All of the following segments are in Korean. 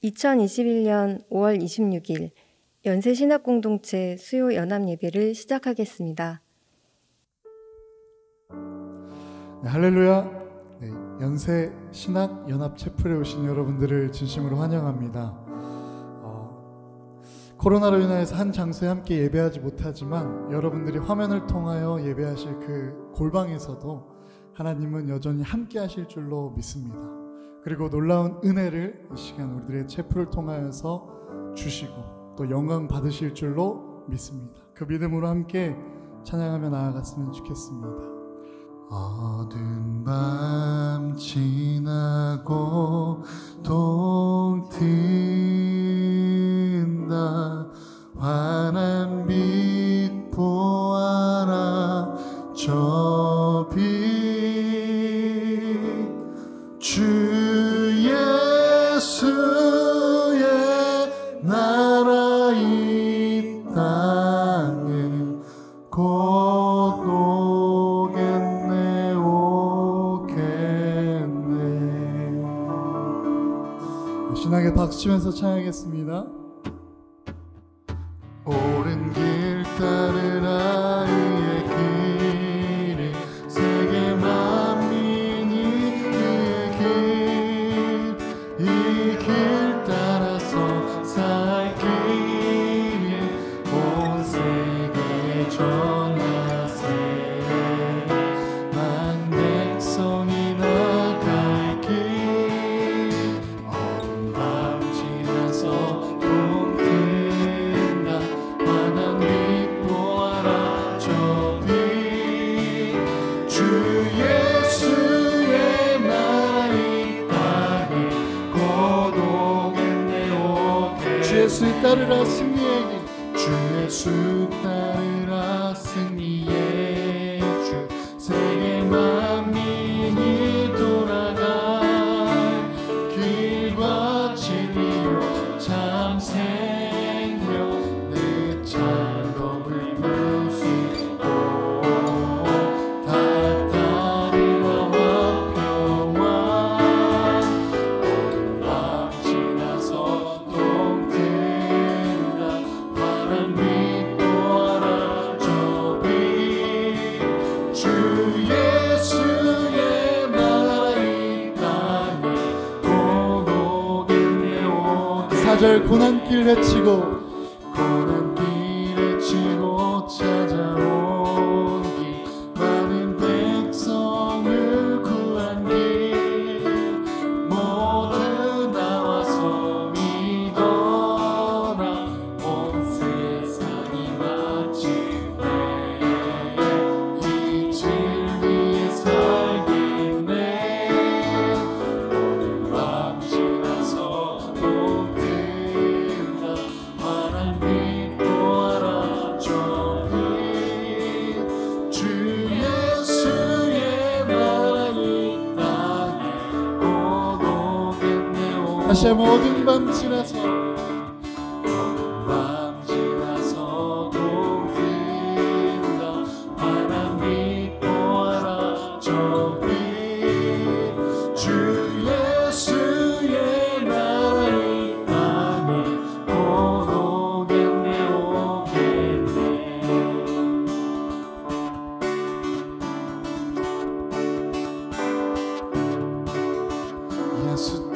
2021년 5월 26일 연세 신학공동체 수요 연합 예배를 시작하겠습니다. 네, 할렐루야. 네, 연세 신학 연합 채플에 오신 여러분들을 진심으로 환영합니다. 코로나로 인하여서 한 장소에 함께 예배하지 못하지만 여러분들이 화면을 통하여 예배하실 그 골방에서도 하나님은 여전히 함께 하실 줄로 믿습니다. 그리고 놀라운 은혜를 이 시간 우리들의 채플을 통하여서 주시고 또 영광 받으실 줄로 믿습니다. 그 믿음으로 함께 찬양하며 나아갔으면 좋겠습니다. 어두운 밤 지나고 동 트인다 환한 빛 보아라 저 빛 주 예수의 나라 이 땅에 곧 오겠네 신나게 박수치면서 찬양하겠습니다. 오랜 길 따르라 이의 길을 세계 만민이 이의 길 이 길 따라서 살 길을 온 세계에 전하세 만 백성이 나갈 길 예수 따르라 승리의 길 주 예수 따르라 승리의 주 세계 만민이 돌아갈 길과 진리요 참 생명 내 찬송을 부수고 다 따르라 화평와 어둠 밤 지나서 사절 고난길 헤치고 찾아온 길 많은 백성을 구한 길 모두 나와서 믿어라 온 세상이 마치네 이 진리에 살겠네 어둠 밤 지나서 다시 한번 어두운 밤 지나서 동트인다 환한 빛 보아라 저 빛 주 예수의 나라 이 땅에 곧 오겠네 예수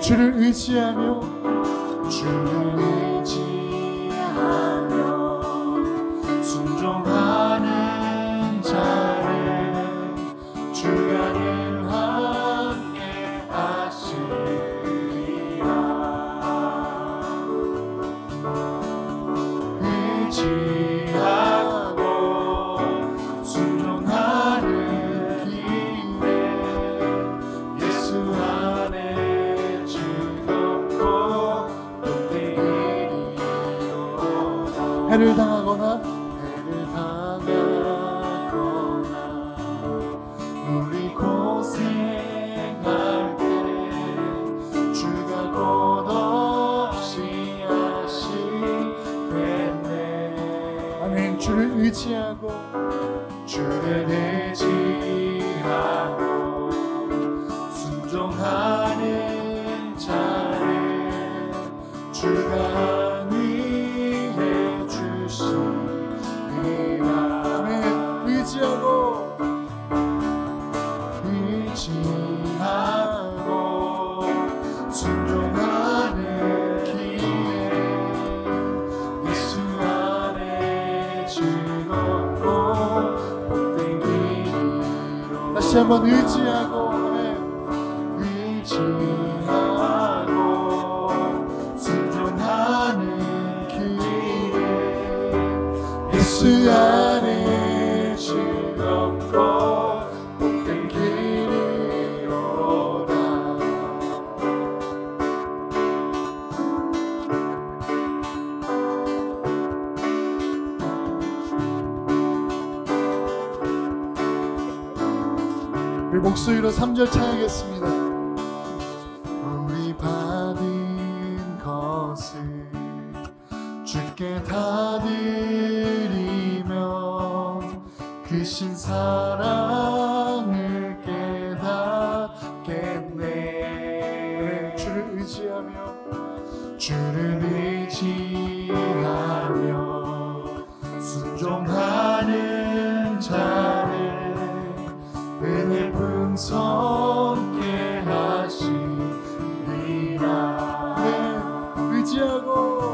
주를 의지하며 순종하는 자를 주가 늘 함께 하시리라 의지하고 순종하는 길에 예수 안에 즐겁고 또 때일이 주를 의지하고 순종하는 자를 주가 위해 주시리라. 의지하고 순종하는 길에 예수 안에 즐겁고 복된 길이로. 다시 한번 의지하고 순종하는 길에 예수 안에 즐겁고 복된 길이로다. 우리 목소리로 3절 찬양하겠습니다. 우리 받은 것을 주께 다 드리며 그 신 사랑을 깨닫겠네. 주를 의지하며 순종하는 자를 은혜 풍성케 하시리라. 의지하고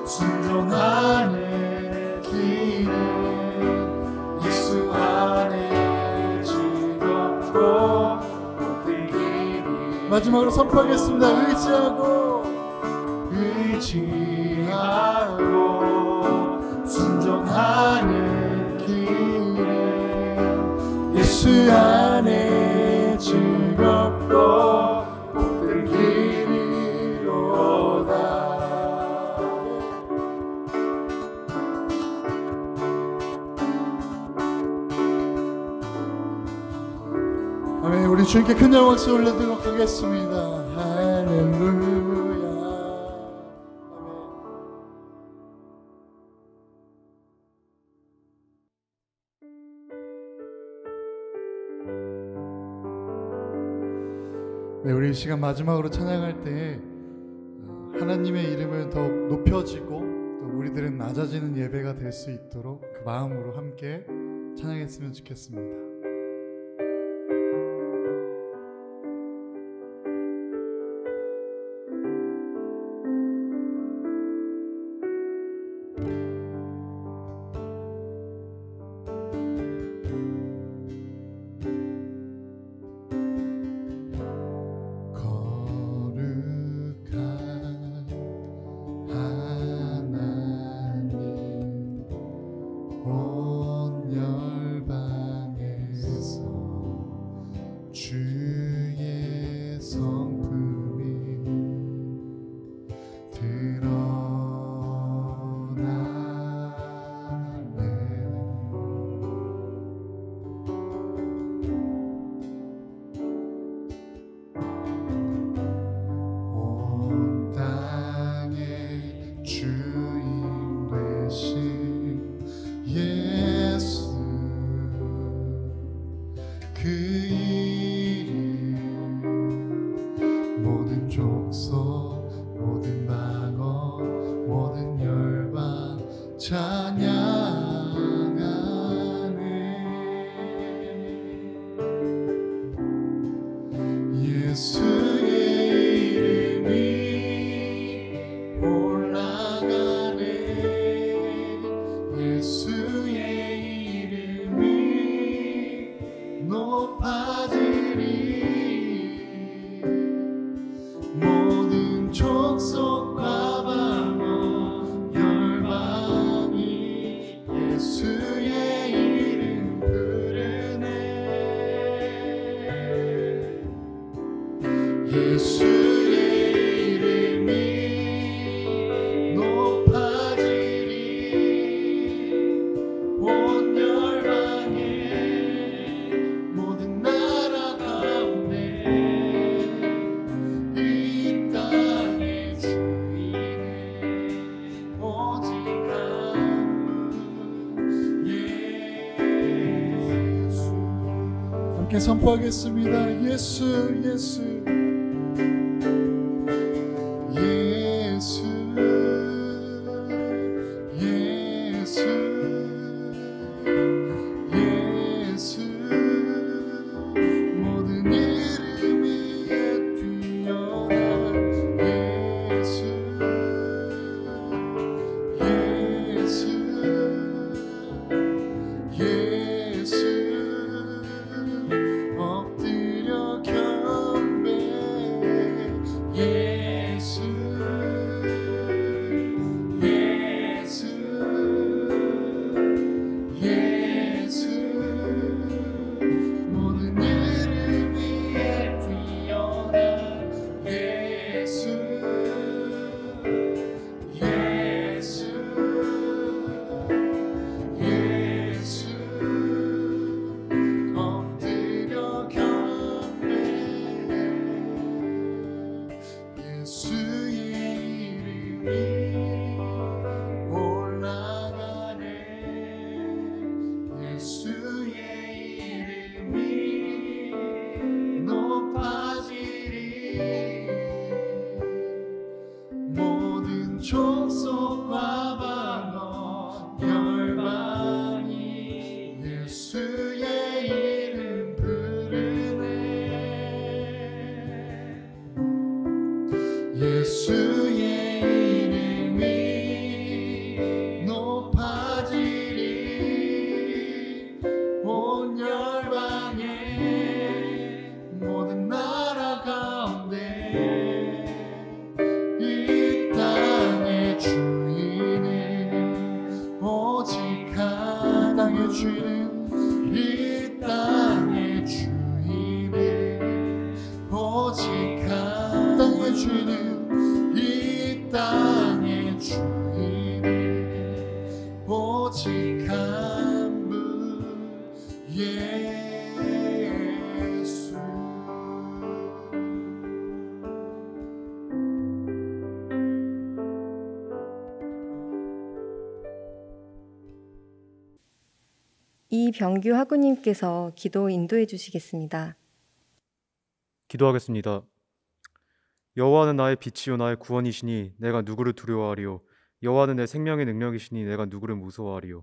순종하는 길에 예수 안에 즐겁고 복된 길이. 마지막으로 선포하겠습니다. 의지하고 순종하는 길에 예수 안에 즐겁고 복된 길이로다. 아멘. 우리 주님께 큰 영광을 올려드리도록 하겠습니다. 할렐루야. 네, 우리 이 시간 마지막으로 찬양할 때 하나님의 이름을 더욱 높여지고 또 우리들은 낮아지는 예배가 될 수 있도록 그 마음으로 함께 찬양했으면 좋겠습니다. 족속과 방언 열방이 함께 선포하겠습니다. 예수 예수 예수 예수 예수 모든 이름 위에 뛰어난 예수 예수 예수 엎드려 경배 예수 예수 예수 모든 이름 위에 뛰어난 예수 예수 예수 엎드려 경배 예수의 이름이 올라가네 예수의 이름이 높아지리 모든 족속과 방언 열방이 예수의 이름 부르네 예수의 이름이 높아지리 온 열방에 모든 나라 가운데 이 땅의 주인은 오직 한 땅의 주인은 이 땅의 주인은 오직 한 땅의 주인은 이 땅의 주인은 오직 한 분 예수 이병규 하구님께서 기도 인도해 주시겠습니다. 기도하겠습니다. 여호와는 나의 빛이요 나의 구원이시니 내가 누구를 두려워하리요. 여호와는 내 생명의 능력이시니 내가 누구를 무서워하리요.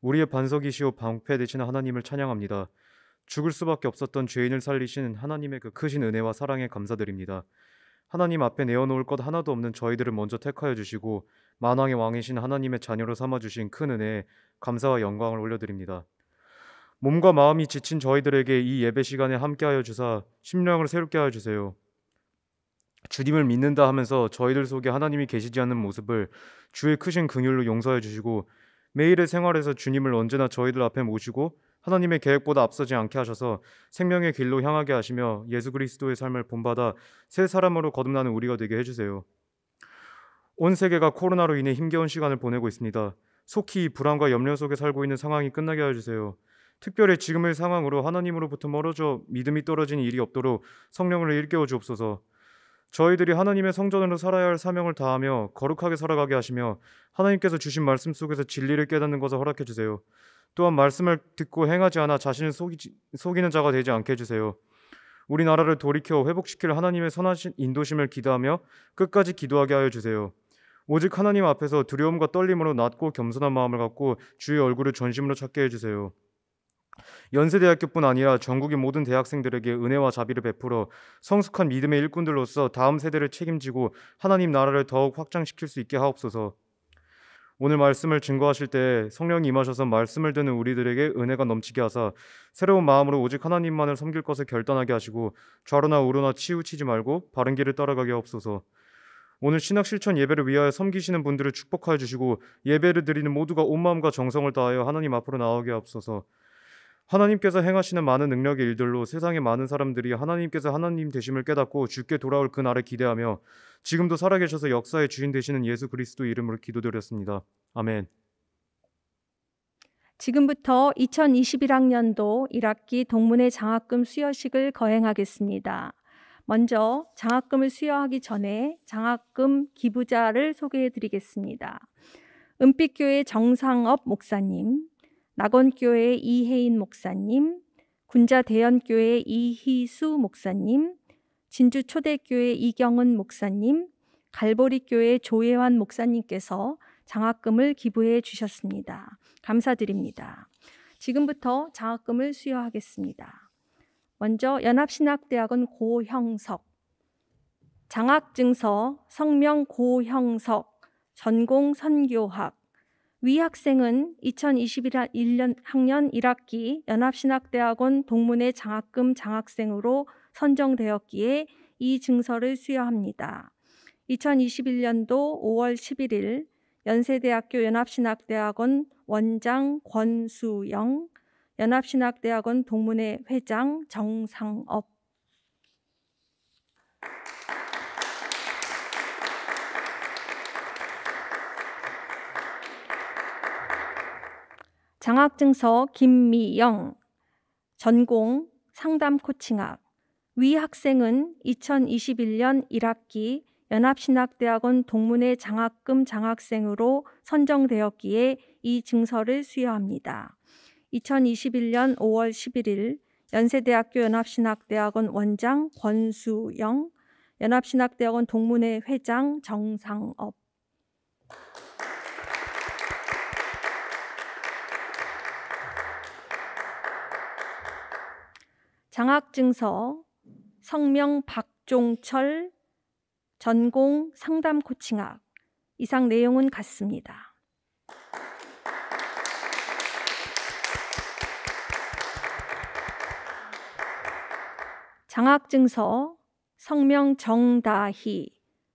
우리의 반석이시오 방패 되시는 하나님을 찬양합니다. 죽을 수밖에 없었던 죄인을 살리신 하나님의 그 크신 은혜와 사랑에 감사드립니다. 하나님 앞에 내어놓을 것 하나도 없는 저희들을 먼저 택하여 주시고 만왕의 왕이신 하나님의 자녀로 삼아주신 큰 은혜에 감사와 영광을 올려드립니다. 몸과 마음이 지친 저희들에게 이 예배 시간에 함께하여 주사 심령을 새롭게 하여 주세요. 주님을 믿는다 하면서 저희들 속에 하나님이 계시지 않는 모습을 주의 크신 긍휼로 용서해 주시고 매일의 생활에서 주님을 언제나 저희들 앞에 모시고 하나님의 계획보다 앞서지 않게 하셔서 생명의 길로 향하게 하시며 예수 그리스도의 삶을 본받아 새 사람으로 거듭나는 우리가 되게 해주세요. 온 세계가 코로나로 인해 힘겨운 시간을 보내고 있습니다. 속히 이 불안과 염려 속에 살고 있는 상황이 끝나게 해주세요. 특별히 지금의 상황으로 하나님으로부터 멀어져 믿음이 떨어지는 일이 없도록 성령을 일깨워 주옵소서. 저희들이 하나님의 성전으로 살아야 할 사명을 다하며 거룩하게 살아가게 하시며 하나님께서 주신 말씀 속에서 진리를 깨닫는 것을 허락해 주세요. 또한 말씀을 듣고 행하지 않아 자신을 속이는 자가 되지 않게 해주세요. 우리나라를 돌이켜 회복시킬 하나님의 선하신 인도심을 기도하며 끝까지 기도하게 하여 주세요. 오직 하나님 앞에서 두려움과 떨림으로 낮고 겸손한 마음을 갖고 주의 얼굴을 전심으로 찾게 해주세요. 연세대학교뿐 아니라 전국의 모든 대학생들에게 은혜와 자비를 베풀어 성숙한 믿음의 일꾼들로서 다음 세대를 책임지고 하나님 나라를 더욱 확장시킬 수 있게 하옵소서. 오늘 말씀을 증거하실 때 성령이 임하셔서 말씀을 듣는 우리들에게 은혜가 넘치게 하사 새로운 마음으로 오직 하나님만을 섬길 것을 결단하게 하시고 좌로나 우로나 치우치지 말고 바른 길을 따라가게 하옵소서. 오늘 신학 실천 예배를 위하여 섬기시는 분들을 축복하여 주시고 예배를 드리는 모두가 온 마음과 정성을 다하여 하나님 앞으로 나오게 하옵소서. 하나님께서 행하시는 많은 능력의 일들로 세상의 많은 사람들이 하나님께서 하나님 되심을 깨닫고 주께 돌아올 그날을 기대하며 지금도 살아계셔서 역사의 주인 되시는 예수 그리스도 이름으로 기도드렸습니다. 아멘. 지금부터 2021학년도 1학기 동문회 장학금 수여식을 거행하겠습니다. 먼저 장학금을 수여하기 전에 장학금 기부자를 소개해 드리겠습니다. 은빛교회 정상업 목사님, 낙원교회 이혜인 목사님, 군자 대연교회 이희수 목사님, 진주 초대교회 이경은 목사님, 갈보리교회 조예환 목사님께서 장학금을 기부해 주셨습니다. 감사드립니다. 지금부터 장학금을 수여하겠습니다. 먼저 연합신학대학원 고형석, 장학증서 성명 고형석, 전공 선교학. 위 학생은 2021년 학년 1학기 연합신학대학원 동문회 장학금 장학생으로 선정되었기에 이 증서를 수여합니다. 2021년도 5월 11일 연세대학교 연합신학대학원 원장 권수영, 연합신학대학원 동문회 회장 정상업. 장학증서 김미영, 전공 상담 코칭학. 위 학생은 2021년 1학기 연합신학대학원 동문회 장학금 장학생으로 선정되었기에 이 증서를 수여합니다. 2021년 5월 11일 연세대학교 연합신학대학원 원장 권수영, 연합신학대학원 동문회 회장 정상업. 장학증서 성명 박종철, 전공 상담 코칭학. 이상 내용은 같습니다. 장학증서 성명 정다희,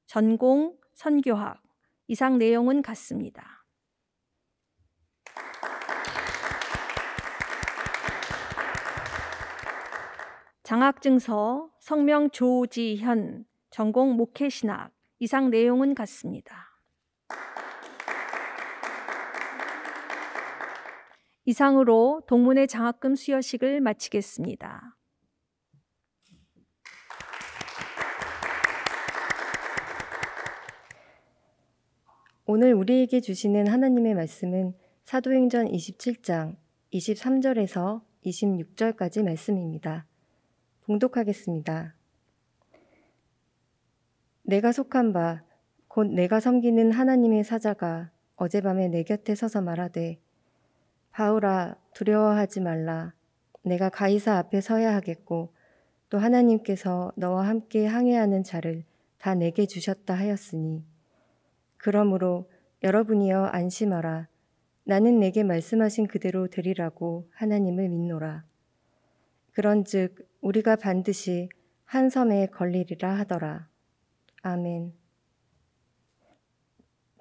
전공 선교학. 이상 내용은 같습니다. 장학증서 성명 조지현, 전공 목회신학. 이상 내용은 같습니다. 이상으로 동문회 장학금 수여식을 마치겠습니다. 오늘 우리에게 주시는 하나님의 말씀은 사도행전 27장 23절에서 26절까지 말씀입니다. 봉독하겠습니다. 내가 속한 바 곧 내가 섬기는 하나님의 사자가 어젯밤에 내 곁에 서서 말하되 바울아 두려워하지 말라. 내가 가이사 앞에 서야 하겠고 또 하나님께서 너와 함께 항해하는 자를 다 내게 주셨다 하였으니 그러므로 여러분이여 안심하라. 나는 내게 말씀하신 그대로 되리라고 하나님을 믿노라. 그런즉 우리가 반드시 한 섬에 걸리리라 하더라. 아멘.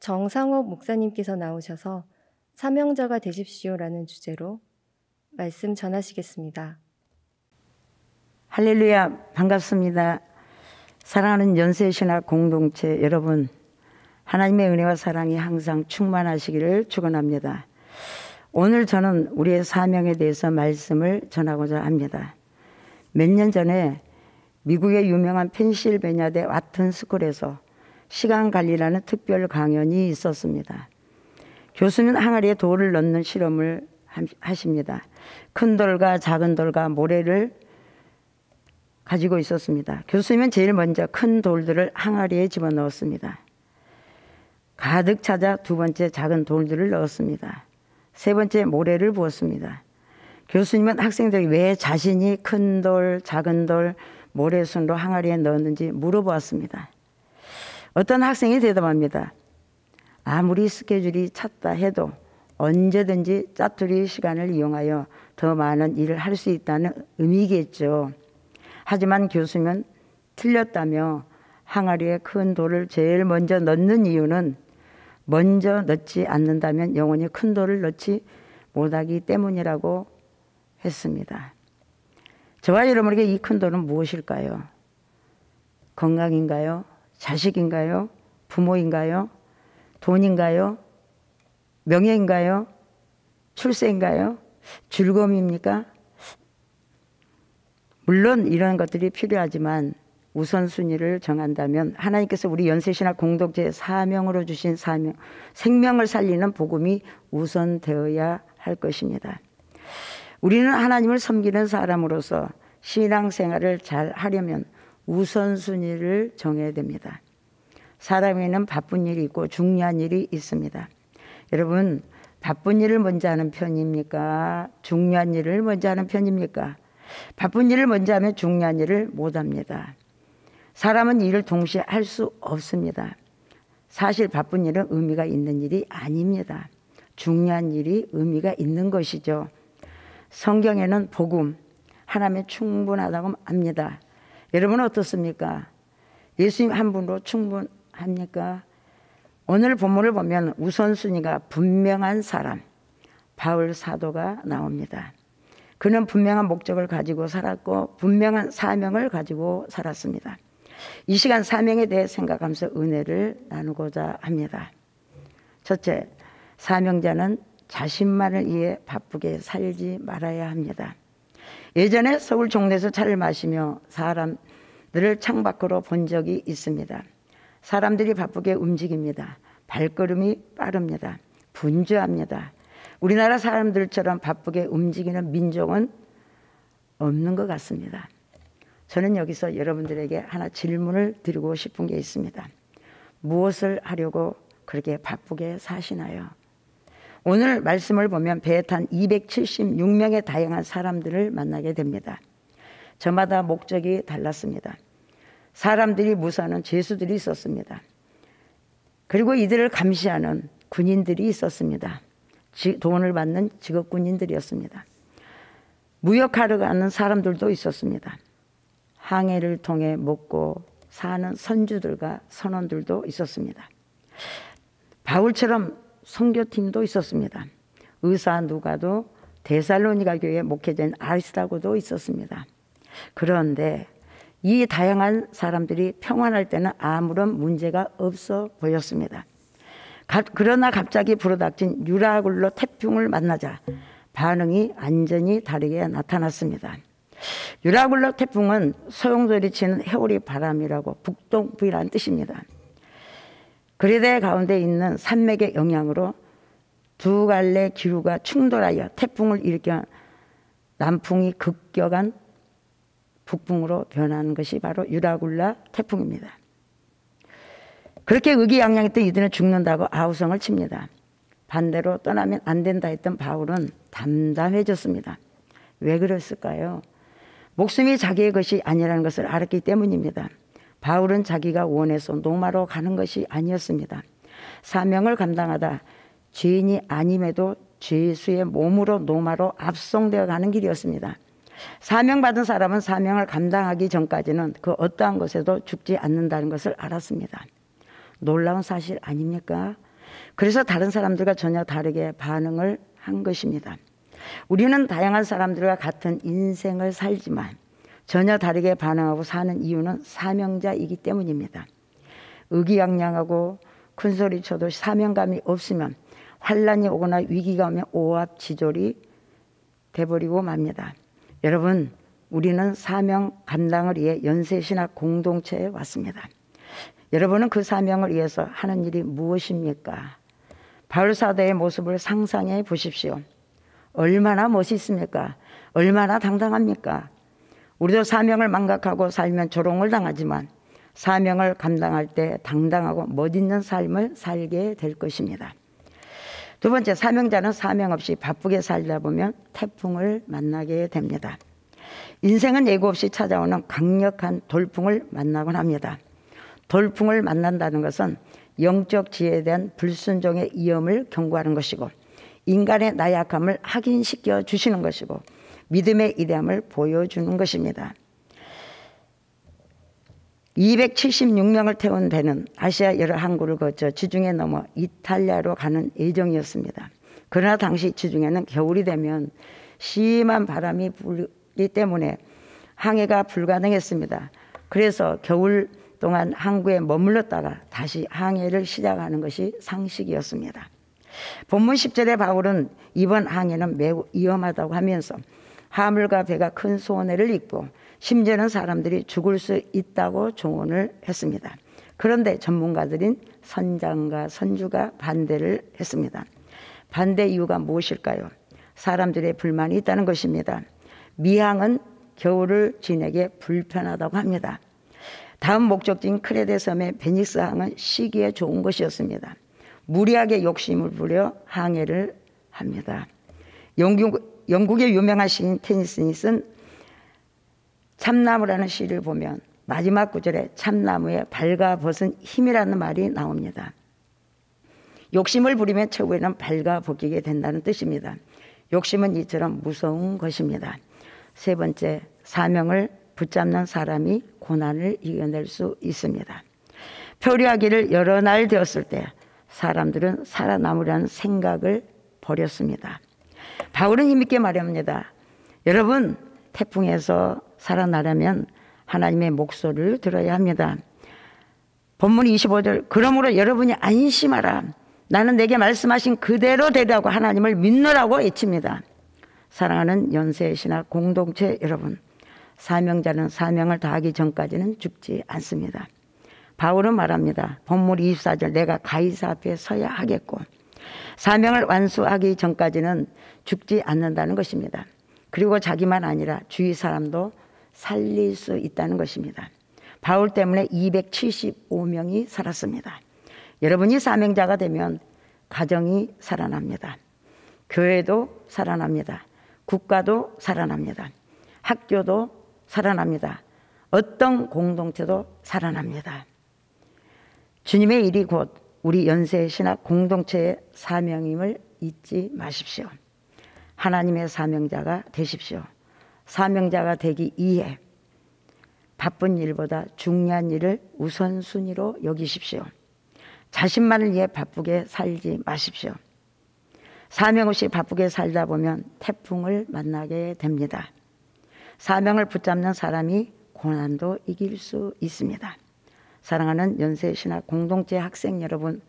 정상옥 목사님께서 나오셔서 사명자가 되십시오라는 주제로 말씀 전하시겠습니다. 할렐루야, 반갑습니다. 사랑하는 연세신학 공동체 여러분, 하나님의 은혜와 사랑이 항상 충만하시기를 축원합니다. 오늘 저는 우리의 사명에 대해서 말씀을 전하고자 합니다. 몇 년 전에 미국의 유명한 펜실베니아대 와튼 스쿨에서 시간 관리라는 특별 강연이 있었습니다. 교수는 항아리에 돌을 넣는 실험을 하십니다. 큰 돌과 작은 돌과 모래를 가지고 있었습니다. 교수님은 제일 먼저 큰 돌들을 항아리에 집어넣었습니다. 가득 찾아 두 번째 작은 돌들을 넣었습니다. 세 번째 모래를 부었습니다. 교수님은 학생들이 왜 자신이 큰 돌, 작은 돌, 모래순으로 항아리에 넣었는지 물어보았습니다. 어떤 학생이 대답합니다. 아무리 스케줄이 찼다 해도 언제든지 짜투리 시간을 이용하여 더 많은 일을 할 수 있다는 의미겠죠. 하지만 교수님은 틀렸다며 항아리에 큰 돌을 제일 먼저 넣는 이유는 먼저 넣지 않는다면 영원히 큰 돌을 넣지 못하기 때문이라고 했습니다. 저와 여러분에게 이 큰 돌은 무엇일까요? 건강인가요? 자식인가요? 부모인가요? 돈인가요? 명예인가요? 출세인가요? 즐거움입니까? 물론 이런 것들이 필요하지만 우선순위를 정한다면 하나님께서 우리 연세신학 공동체의 사명으로 주신 사명, 생명을 살리는 복음이 우선되어야 할 것입니다. 우리는 하나님을 섬기는 사람으로서 신앙생활을 잘 하려면 우선순위를 정해야 됩니다. 사람에는 바쁜 일이 있고 중요한 일이 있습니다. 여러분, 바쁜 일을 먼저 하는 편입니까? 중요한 일을 먼저 하는 편입니까? 바쁜 일을 먼저 하면 중요한 일을 못 합니다. 사람은 일을 동시에 할 수 없습니다. 사실 바쁜 일은 의미가 있는 일이 아닙니다. 중요한 일이 의미가 있는 것이죠. 성경에는 복음 하나면 충분하다고 합니다. 여러분은 어떻습니까? 예수님 한 분으로 충분합니까? 오늘 본문을 보면 우선순위가 분명한 사람, 바울 사도가 나옵니다. 그는 분명한 목적을 가지고 살았고 분명한 사명을 가지고 살았습니다. 이 시간 사명에 대해 생각하면서 은혜를 나누고자 합니다. 첫째, 사명자는 자신만을 위해 바쁘게 살지 말아야 합니다. 예전에 서울 종로에서 차를 마시며 사람들을 창밖으로 본 적이 있습니다. 사람들이 바쁘게 움직입니다. 발걸음이 빠릅니다. 분주합니다. 우리나라 사람들처럼 바쁘게 움직이는 민족은 없는 것 같습니다. 저는 여기서 여러분들에게 하나 질문을 드리고 싶은 게 있습니다. 무엇을 하려고 그렇게 바쁘게 사시나요? 오늘 말씀을 보면 배에 탄 276명의 다양한 사람들을 만나게 됩니다. 저마다 목적이 달랐습니다. 사람들이 무사하는 죄수들이 있었습니다. 그리고 이들을 감시하는 군인들이 있었습니다. 돈을 받는 직업 군인들이었습니다. 무역하러 가는 사람들도 있었습니다. 항해를 통해 먹고 사는 선주들과 선원들도 있었습니다. 바울처럼 선교팀도 있었습니다. 의사 누가도 데살로니가 교회에 목회자인 아리스다고도 있었습니다. 그런데 이 다양한 사람들이 평안할 때는 아무런 문제가 없어 보였습니다. 그러나 갑자기 불어닥친 유라굴로 태풍을 만나자 반응이 완전히 다르게 나타났습니다. 유라굴로 태풍은 소용돌이치는 해오리 바람이라고 북동부이라는 뜻입니다. 그레데 가운데 있는 산맥의 영향으로 두 갈래 기류가 충돌하여 태풍을 일으켜 남풍이 급격한 북풍으로 변하는 것이 바로 유라굴라 태풍입니다. 그렇게 의기양양했던 이들은 죽는다고 아우성을 칩니다. 반대로 떠나면 안 된다 했던 바울은 담담해졌습니다. 왜 그랬을까요? 목숨이 자기의 것이 아니라는 것을 알았기 때문입니다. 바울은 자기가 원해서 로마로 가는 것이 아니었습니다. 사명을 감당하다 죄인이 아님에도 죄수의 몸으로 로마로 압송되어 가는 길이었습니다. 사명받은 사람은 사명을 감당하기 전까지는 그 어떠한 것에도 죽지 않는다는 것을 알았습니다. 놀라운 사실 아닙니까? 그래서 다른 사람들과 전혀 다르게 반응을 한 것입니다. 우리는 다양한 사람들과 같은 인생을 살지만 전혀 다르게 반응하고 사는 이유는 사명자이기 때문입니다. 의기양양하고 큰소리 쳐도 사명감이 없으면 환란이 오거나 위기가 오면 오합지졸이 돼버리고 맙니다. 여러분, 우리는 사명 감당을 위해 연세신학 공동체에 왔습니다. 여러분은 그 사명을 위해서 하는 일이 무엇입니까? 바울 사도의 모습을 상상해 보십시오. 얼마나 멋있습니까? 얼마나 당당합니까? 우리도 사명을 망각하고 살면 조롱을 당하지만 사명을 감당할 때 당당하고 멋있는 삶을 살게 될 것입니다. 두 번째, 사명자는 사명 없이 바쁘게 살다 보면 태풍을 만나게 됩니다. 인생은 예고 없이 찾아오는 강력한 돌풍을 만나곤 합니다. 돌풍을 만난다는 것은 영적 지혜에 대한 불순종의 위험을 경고하는 것이고 인간의 나약함을 확인시켜 주시는 것이고 믿음의 이대함을 보여주는 것입니다. 276명을 태운 배는 아시아 여러 항구를 거쳐 지중해 넘어 이탈리아로 가는 예정이었습니다. 그러나 당시 지중해는 겨울이 되면 심한 바람이 불기 때문에 항해가 불가능했습니다. 그래서 겨울 동안 항구에 머물렀다가 다시 항해를 시작하는 것이 상식이었습니다. 본문 10절에 바울은 이번 항해는 매우 위험하다고 하면서 하물과 배가 큰 손해를 입고 심지어는 사람들이 죽을 수 있다고 조언을 했습니다. 그런데 전문가들인 선장과 선주가 반대를 했습니다. 반대 이유가 무엇일까요? 사람들의 불만이 있다는 것입니다. 미항은 겨울을 지내기 불편하다고 합니다. 다음 목적지인 크레데 섬의 베니스 항은 쉬기에 좋은 곳이었습니다. 무리하게 욕심을 부려 항해를 합니다. 영국의 유명한 시인 테니슨이 쓴 참나무라는 시를 보면 마지막 구절에 참나무에 발가벗은 힘이라는 말이 나옵니다. 욕심을 부리면 최후에는 발가벗기게 된다는 뜻입니다. 욕심은 이처럼 무서운 것입니다. 세 번째, 사명을 붙잡는 사람이 고난을 이겨낼 수 있습니다. 표류하기를 여러 날 되었을 때 사람들은 살아남으려는 생각을 버렸습니다. 바울은 힘있게 말합니다. 여러분, 태풍에서 살아나려면 하나님의 목소리를 들어야 합니다. 본문 25절, 그러므로 여러분이 안심하라. 나는 내게 말씀하신 그대로 되라고 하나님을 믿노라고 외칩니다. 사랑하는 연세신학 공동체 여러분, 사명자는 사명을 다하기 전까지는 죽지 않습니다. 바울은 말합니다. 본문 24절, 내가 가이사 앞에 서야 하겠고, 사명을 완수하기 전까지는 죽지 않는다는 것입니다. 그리고 자기만 아니라 주위 사람도 살릴 수 있다는 것입니다. 바울 때문에 275명이 살았습니다. 여러분이 사명자가 되면 가정이 살아납니다. 교회도 살아납니다. 국가도 살아납니다. 학교도 살아납니다. 어떤 공동체도 살아납니다. 주님의 일이 곧 우리 연세신학 공동체의 사명임을 잊지 마십시오. 하나님의 사명자가 되십시오. 사명자가 되기 위해 바쁜 일보다 중요한 일을 우선순위로 여기십시오. 자신만을 위해 바쁘게 살지 마십시오. 사명 없이 바쁘게 살다 보면 태풍을 만나게 됩니다. 사명을 붙잡는 사람이 고난도 이길 수 있습니다. 사랑하는 연세신학 공동체 학생 여러분,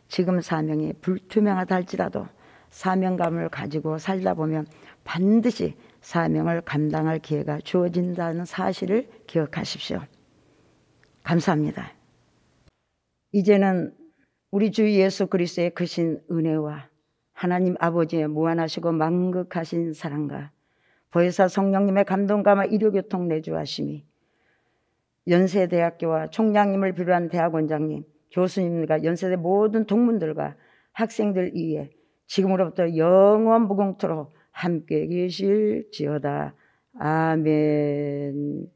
지금 사명이 불투명하다 할지라도 사명감을 가지고 살다 보면 반드시 사명을 감당할 기회가 주어진다는 사실을 기억하십시오. 감사합니다. 이제는 우리 주 예수 그리스도의 크신 은혜와 하나님 아버지의 무한하시고 만극하신 사랑과 보혜사 성령님의 감동감화 의료교통 내주하심이 연세대학교와 총장님을 비롯한 대학원장님, 교수님들과 연세대 모든 동문들과 학생들 위에 지금으로부터 영원 무궁토록 함께 계실지어다. 아멘.